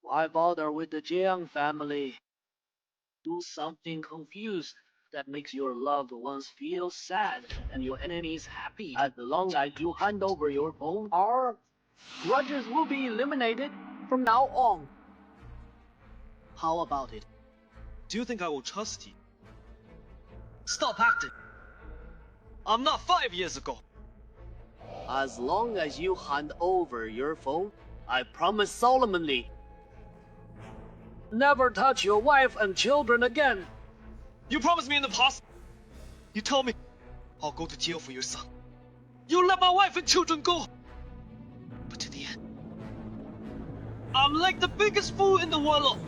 Why bother with the Jiang family? Do something confused that makes your loved ones feel sad and your enemies happy. As long as you hand over your phone, our grudges will be eliminated from now on. How about it? Do you think I will trust you? Stop acting. I'm not 5 years ago. As long as you hand over your phone, I promise solemnly, never touch your wife and children again. You promised me in the past. You told me I'll go to jail for your son. You let my wife and children go. But to the end, I'm like the biggest fool in the world.